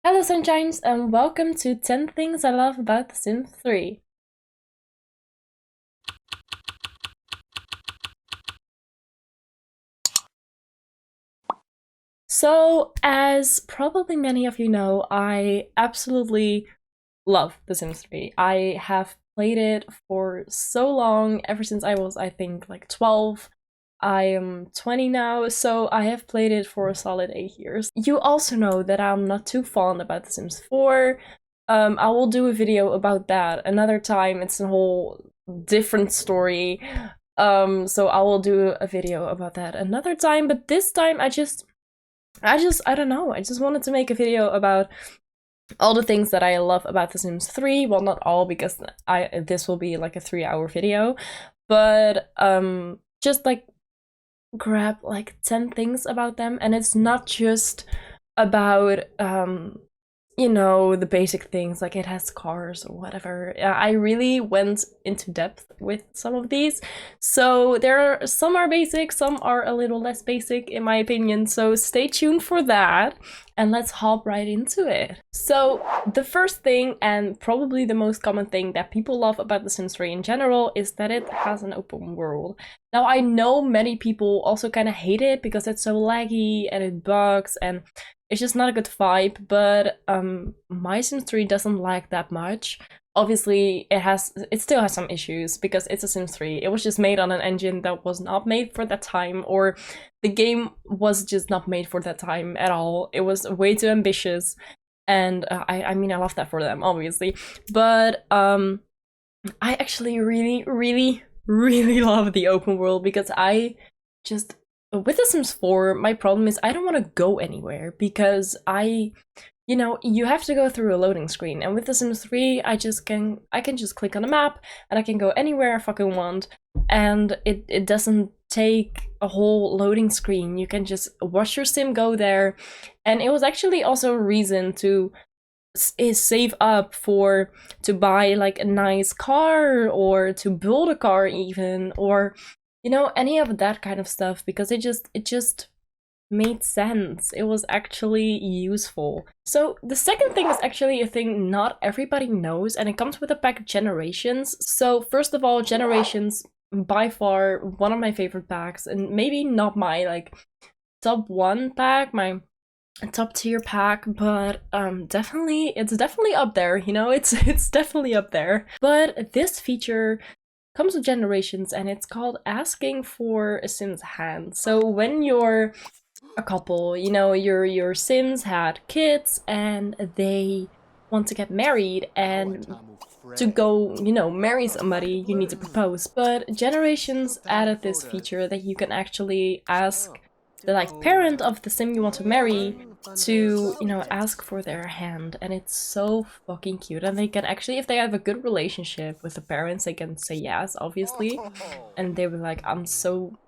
Hello Sunshines and welcome to 10 Things I Love About The Sims 3. So, as probably many of you know, I absolutely love The Sims 3. I have played it for so long, ever since I was, I think, like 12. I am 20 now, so I have played it for a solid 8 years. You also know that I'm not too fond about The Sims 4. I will do a video about that another time. It's a whole different story. So I will do a video about that another time, but this time I don't know. I just wanted to make a video about all the things that I love about The Sims 3. Well, not all, because this will be like a 3-hour video, but just like grab like 10 things about them, and it's not just about you know, the basic things like it has cars or whatever. I really went into depth with some of these, so some are basic, some are a little less basic in my opinion, so stay tuned for that and let's hop right into it. So the first thing, and probably the most common thing that people love about The Sims 3 in general, is that it has an open world. Now I know many people also kind of hate it because it's so laggy and it bugs and it's just not a good vibe, but my Sims 3 doesn't lag that much. Obviously, it still has some issues because it's a Sims 3. It was just made on an engine that was not made for that time, or the game was just not made for that time at all. It was way too ambitious, and I mean, I love that for them, obviously. But I actually really love the open world because I just with The Sims 4, my problem is I don't want to go anywhere because you know, you have to go through a loading screen, and with The Sims 3, I can just click on a map and I can go anywhere I fucking want, and it doesn't take a whole loading screen. You can just watch your sim go there, and it was actually also a reason to save up to buy like a nice car or to build a car even, or you know, any of that kind of stuff, because it just made sense. It was actually useful. So the second thing is actually a thing not everybody knows, and it comes with the pack Generations. So first of all, Generations, by far one of my favorite packs, and maybe not my like top 1 pack, my top tier pack, but it's definitely up there, you know, it's definitely up there. But this feature comes with Generations, and it's called asking for a Sim's hand. So when you're a couple, you know, your Sims had kids and they want to get married, and to go, you know, marry somebody, you need to propose. But Generations added this feature that you can actually ask the like parent of the sim you want to marry to, you know, ask for their hand, and it's so fucking cute. And they can actually, if they have a good relationship with the parents, they can say yes, obviously, and they were like, I'm so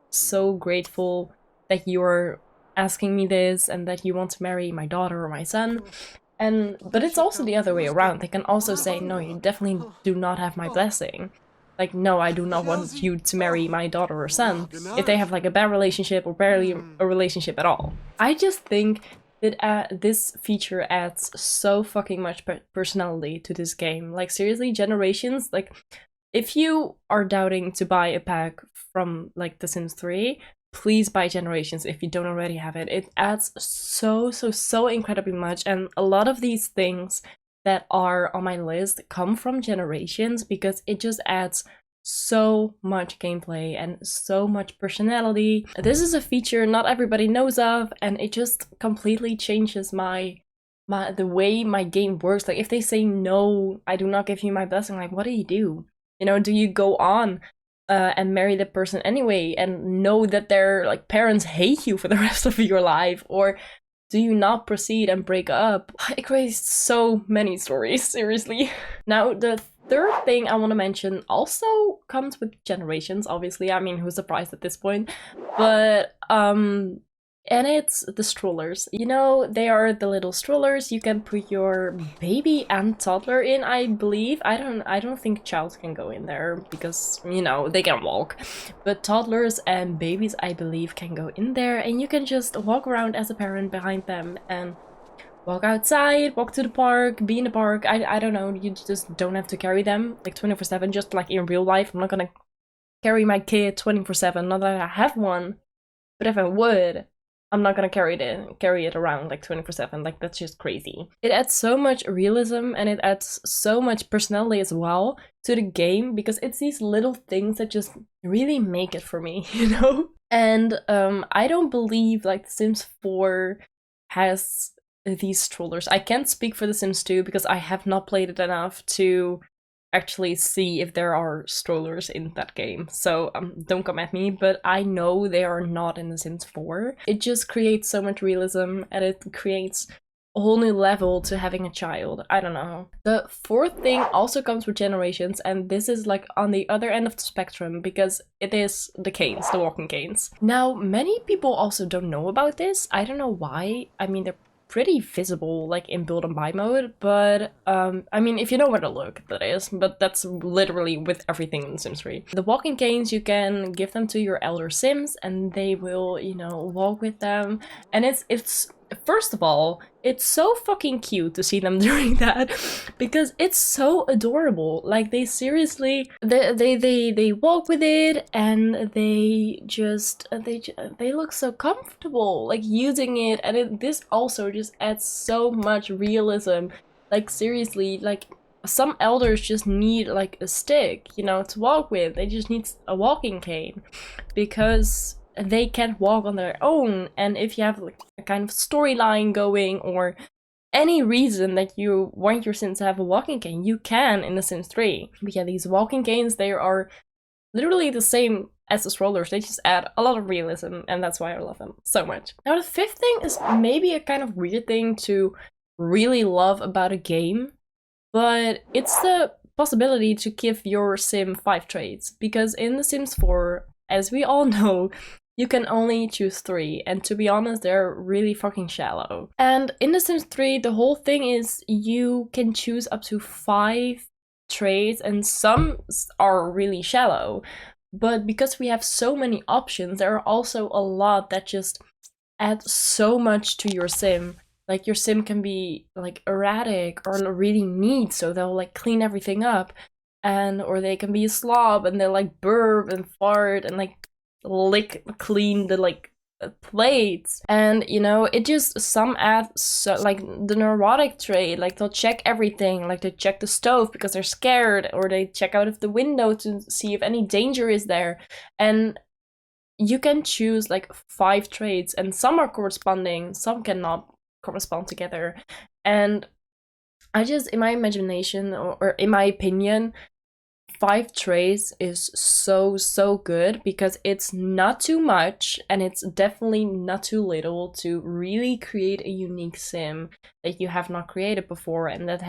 grateful that you're asking me this and that you want to marry my daughter or my son. But it's also the other way around. They can also say, no, you definitely do not have my blessing. Like, no, I do not want you to marry my daughter or son, if they have like a bad relationship or barely a relationship at all. I just think that this feature adds so fucking much personality to this game. Like, seriously, Generations, like, if you are doubting to buy a pack from like The Sims 3, please buy Generations if you don't already have it. It adds so incredibly much, and a lot of these things that are on my list come from Generations because it just adds so much gameplay and so much personality. This is a feature not everybody knows of, and it just completely changes the way my game works. Like, if they say no, I do not give you my blessing, like, what do? You know, do you go on and marry the person anyway and know that their like parents hate you for the rest of your life, or do you not proceed and break up? It creates so many stories, seriously. Now, the third thing I want to mention also comes with Generations, obviously. I mean, who's surprised at this point? But and it's the strollers. You know, they are the little strollers you can put your baby and toddler in, I believe. I don't think child can go in there because, you know, they can walk. But toddlers and babies, I believe, can go in there, and you can just walk around as a parent behind them and walk outside, walk to the park, be in the park. I don't know, you just don't have to carry them like 24/7, just like in real life. I'm not gonna carry my kid 24/7, not that I have one, but if I would, I'm not gonna carry it around like 24/7. Like, that's just crazy. It adds so much realism and it adds so much personality as well to the game, because it's these little things that just really make it for me, you know? And I don't believe like The Sims 4 has these strollers. I can't speak for The Sims 2 because I have not played it enough to actually see if there are strollers in that game, so don't come at me, but I know they are not in The Sims 4. It just creates so much realism and it creates a whole new level to having a child. I don't know. The fourth thing also comes with generations, and this is like on the other end of the spectrum because it is the canes, the walking canes. Now, many people also don't know about this. I don't know why. I mean, they're pretty visible like in build and buy mode, but I mean, if you know where to look, that is, but that's literally with everything in Sims 3. The walking canes, you can give them to your elder Sims and they will, you know, walk with them, and it's first of all, it's so fucking cute to see them doing that because it's so adorable. Like, they seriously, they walk with it and they look so comfortable like using it, and this also just adds so much realism. Like, seriously, like some elders just need like a stick, you know, to walk with. They just need a walking cane because they can't walk on their own. And if you have like a kind of storyline going or any reason that you want your Sims to have a walking cane, you can in The Sims 3. But yeah, these walking canes, they are literally the same as the strollers. They just add a lot of realism, and that's why I love them so much. Now, the fifth thing is maybe a kind of weird thing to really love about a game, but it's the possibility to give your Sim 5 traits. Because in The Sims 4, as we all know, you can only choose 3, and to be honest, they're really fucking shallow. And in The Sims 3, the whole thing is you can choose up to 5 traits, and some are really shallow. But because we have so many options, there are also a lot that just add so much to your Sim. Like, your Sim can be like erratic or really neat, so they'll like clean everything up, and or they can be a slob and they'll like burp and fart and like lick clean the like plates. And you know, it just, some add so like the neurotic trait, like they'll check everything, like they check the stove because they're scared, or they check out of the window to see if any danger is there. And you can choose like 5 traits, and some are corresponding, some cannot correspond together. And I just, in my imagination, or in my opinion, 5 traits is so good because it's not too much and it's definitely not too little to really create a unique Sim that you have not created before, and that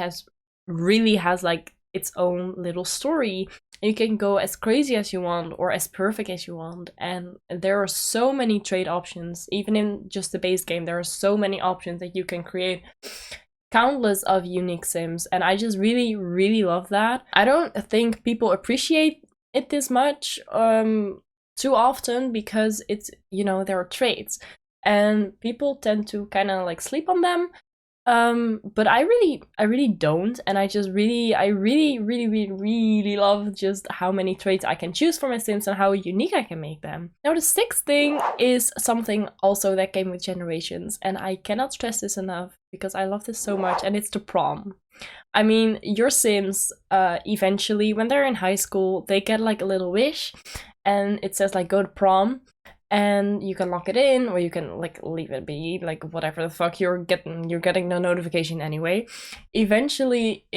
really has like its own little story. You can go as crazy as you want or as perfect as you want, and there are so many trait options. Even in just the base game, there are so many options that you can create countless of unique Sims, and I just really love that. I don't think people appreciate it this much too often because it's, you know, there are traits and people tend to kind of like sleep on them. But I really don't, and I really love just how many traits I can choose for my Sims and how unique I can make them. Now, the sixth thing is something also that came with generations, and I cannot stress this enough because I love this so much, and it's the prom. I mean, your Sims, eventually, when they're in high school, they get like a little wish, and it says like, go to prom. And you can lock it in, or you can like leave it be, like whatever the fuck. You're getting no notification anyway. Eventually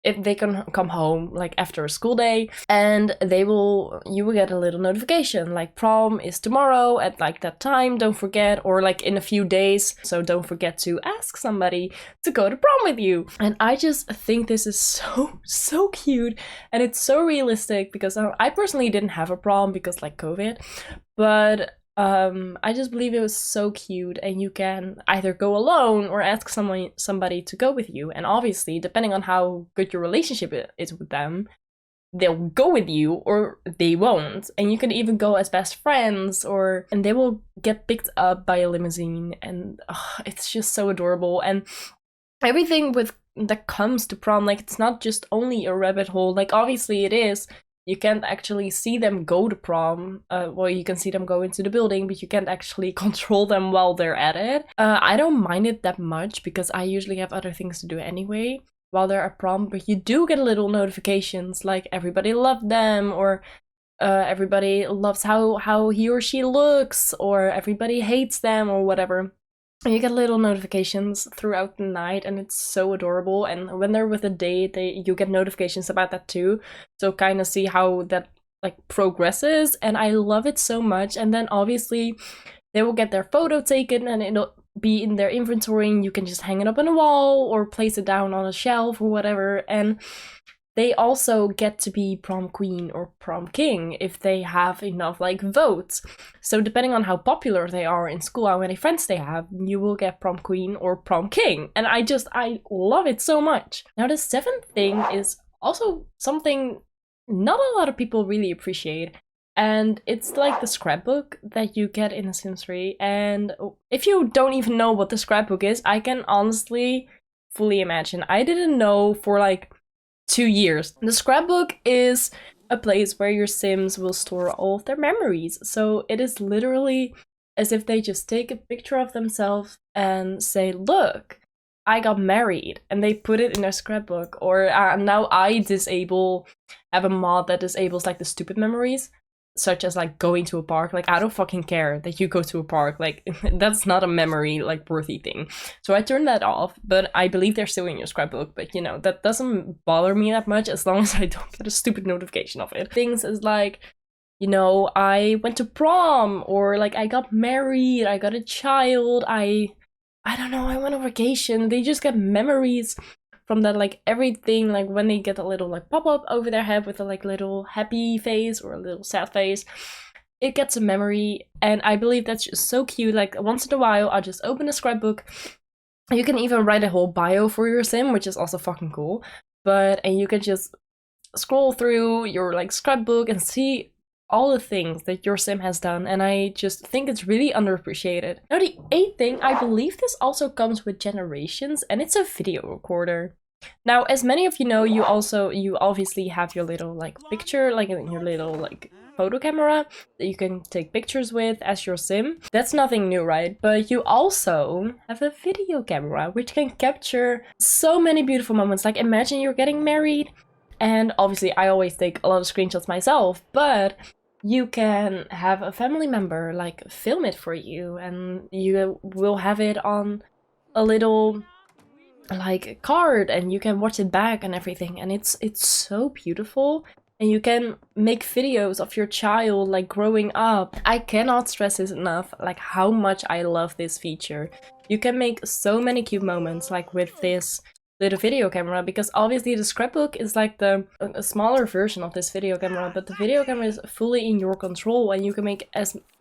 if they can come home like after a school day, and you will get a little notification like, prom is tomorrow at like that time, don't forget, or like in a few days, so don't forget to ask somebody to go to prom with you. And I just think this is so cute, and it's so realistic because I personally didn't have a prom because like COVID, but I just believe it was so cute, and you can either go alone or ask somebody to go with you. And obviously, depending on how good your relationship is with them, they'll go with you or they won't. And you can even go as best friends, and they will get picked up by a limousine, and it's just so adorable. And everything that comes to prom, like, it's not just only a rabbit hole. Like, obviously it is. You can't actually see them go to prom. Well, you can see them go into the building, but you can't actually control them while they're at it. I don't mind it that much because I usually have other things to do anyway while they're at prom, but you do get little notifications like everybody loved them, or everybody loves how he or she looks, or everybody hates them, or whatever. And you get little notifications throughout the night, and it's so adorable. And when they're with a date, you get notifications about that too. So kind of see how that like progresses, and I love it so much. And then obviously they will get their photo taken, and it'll be in their inventory, and you can just hang it up on a wall or place it down on a shelf or whatever. And they also get to be prom queen or prom king if they have enough like votes. So depending on how popular they are in school, how many friends they have, you will get prom queen or prom king. And I love it so much. Now the 7th thing is also something not a lot of people really appreciate. And it's like the scrapbook that you get in The Sims 3. And if you don't even know what the scrapbook is, I can honestly fully imagine. I didn't know for like 2 years. The scrapbook is a place where your Sims will store all of their memories. So it is literally as if they just take a picture of themselves and say, look, I got married, and they put it in their scrapbook. Or now I have a mod that disables like the stupid memories, such as like going to a park. Like, I don't fucking care that you go to a park. Like, that's not a memory like worthy thing. So I turned that off, but I believe they're still in your scrapbook. But you know, that doesn't bother me that much as long as I don't get a stupid notification of it. Things is like, you know, I went to prom, or like I got married, I got a child, I don't know, I went on vacation. They just get memories from that, like everything, like when they get a little like pop-up over their head with a like little happy face or a little sad face, it gets a memory. And I believe that's just so cute. Like once in a while I'll just open a scrapbook. You can even write a whole bio for your sim, which is also fucking cool. And you can just scroll through your like scrapbook and see all the things that your sim has done, and I just think it's really underappreciated. Now the 8th thing, I believe this also comes with Generations, and it's a video recorder. Now, as many of you know, you obviously have your little like picture, like your little like photo camera that you can take pictures with as your sim. That's nothing new, right? But you also have a video camera which can capture so many beautiful moments. Like imagine you're getting married, and obviously I always take a lot of screenshots myself, but you can have a family member like film it for you, and you will have it on a little like card, and you can watch it back and everything, and it's so beautiful. And you can make videos of your child like growing up. I cannot stress this enough, like how much I love this feature. You can make so many cute moments like with this little video camera, because obviously the scrapbook is like a smaller version of this video camera, but the video camera is fully in your control, and you can make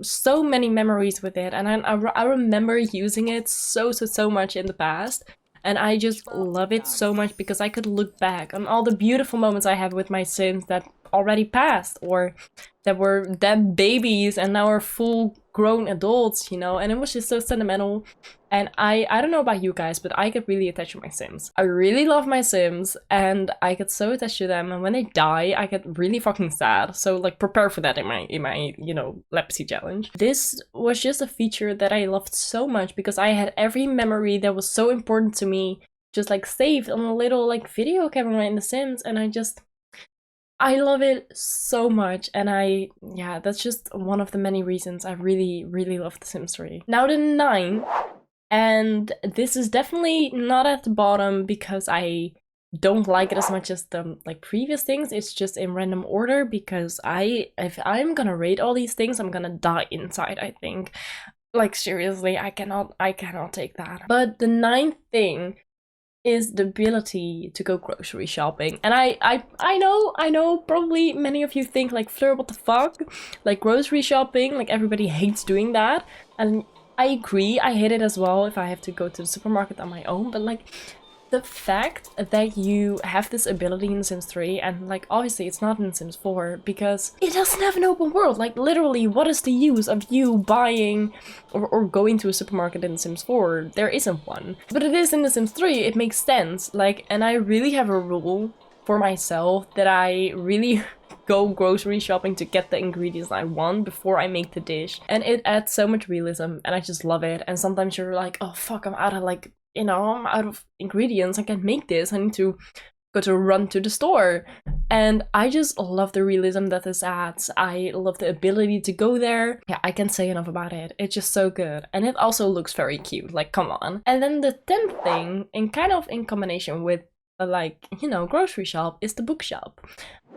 so many memories with it. And I remember using it so much in the past, and I just love it so much because I could look back on all the beautiful moments I had with my Sims that already passed, or that were then babies and now are full grown adults, you know. And it was just so sentimental. And I don't know about you guys, but I get really attached to my Sims. I really love my Sims, and I get so attached to them, and when they die I get really fucking sad. So like prepare for that in my you know, leprosy challenge. This was just a feature that I loved so much because I had every memory that was so important to me just like saved on a little like video camera in The Sims, and I love it so much. And yeah, that's just one of the many reasons I really love The Sims 3. Now the 9th, and this is definitely not at the bottom because I don't like it as much as the like previous things. It's just in random order because if I'm gonna rate all these things, I'm gonna die inside, I think. Like seriously, I cannot take that. But the 9th thing is the ability to go grocery shopping. And I know probably many of you think like, Fleur, what the fuck? Like grocery shopping, like everybody hates doing that. And I agree, I hate it as well if I have to go to the supermarket on my own, but like the fact that you have this ability in Sims 3, and like obviously it's not in Sims 4 because it doesn't have an open world. Like literally, what is the use of you buying or going to a supermarket in Sims 4? There isn't one. But it is in the Sims 3, it makes sense. Like, and I really have a rule for myself that I really go grocery shopping to get the ingredients I want before I make the dish. And it adds so much realism and I just love it. And sometimes you're like, oh fuck, I'm out of like, you know, I'm out of ingredients, I can't make this, I need to go to run to the store. And I just love the realism that this adds. I love the ability to go there. Yeah, I can't say enough about it. It's just so good. And it also looks very cute, like come on. And then the 10th thing, and kind of in combination with like, you know, grocery shop, is the bookshop.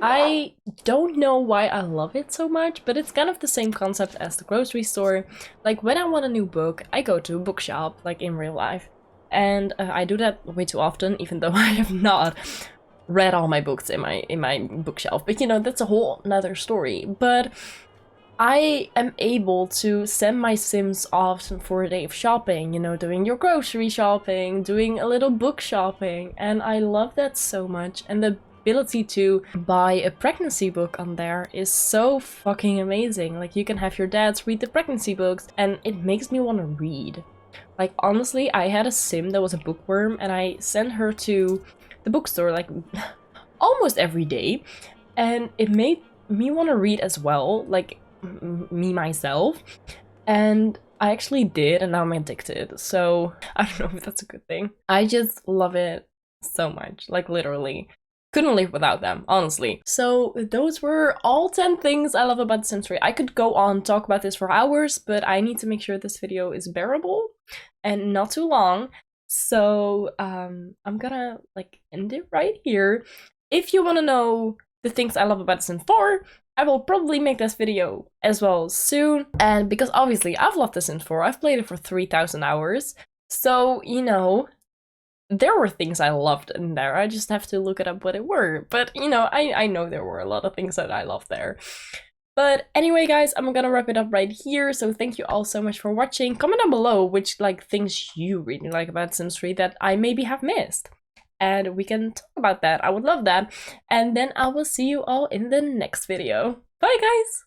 I don't know why I love it so much, but it's kind of the same concept as the grocery store. Like when I want a new book, I go to a bookshop, like in real life. And I do that way too often, even though I have not read all my books in my bookshelf. But you know, that's a whole nother story. But I am able to send my Sims off for a day of shopping, you know, doing your grocery shopping, doing a little book shopping, and I love that so much. And the ability to buy a pregnancy book on there is so fucking amazing. Like you can have your dads read the pregnancy books and it makes me want to read. Like honestly, I had a Sim that was a bookworm and I sent her to the bookstore like almost every day, and it made me want to read as well, like me myself, and I actually did, and now I'm addicted. So I don't know if that's a good thing. I just love it so much, like literally. Couldn't live without them, honestly. So those were all 10 things I love about Sims 3. I could go on talk about this for hours, but I need to make sure this video is bearable and not too long. So I'm gonna like end it right here. If you want to know the things I love about Sims 4, I will probably make this video as well soon. And because obviously I've loved The Sims 4, I've played it for 3,000 hours. So, you know, there were things I loved in there. I just have to look it up what it were. But, you know, I know there were a lot of things that I loved there. But anyway, guys, I'm gonna wrap it up right here. So thank you all so much for watching. Comment down below which like things you really like about Sims 3 that I maybe have missed. And we can talk about that. I would love that. And then I will see you all in the next video. Bye, guys!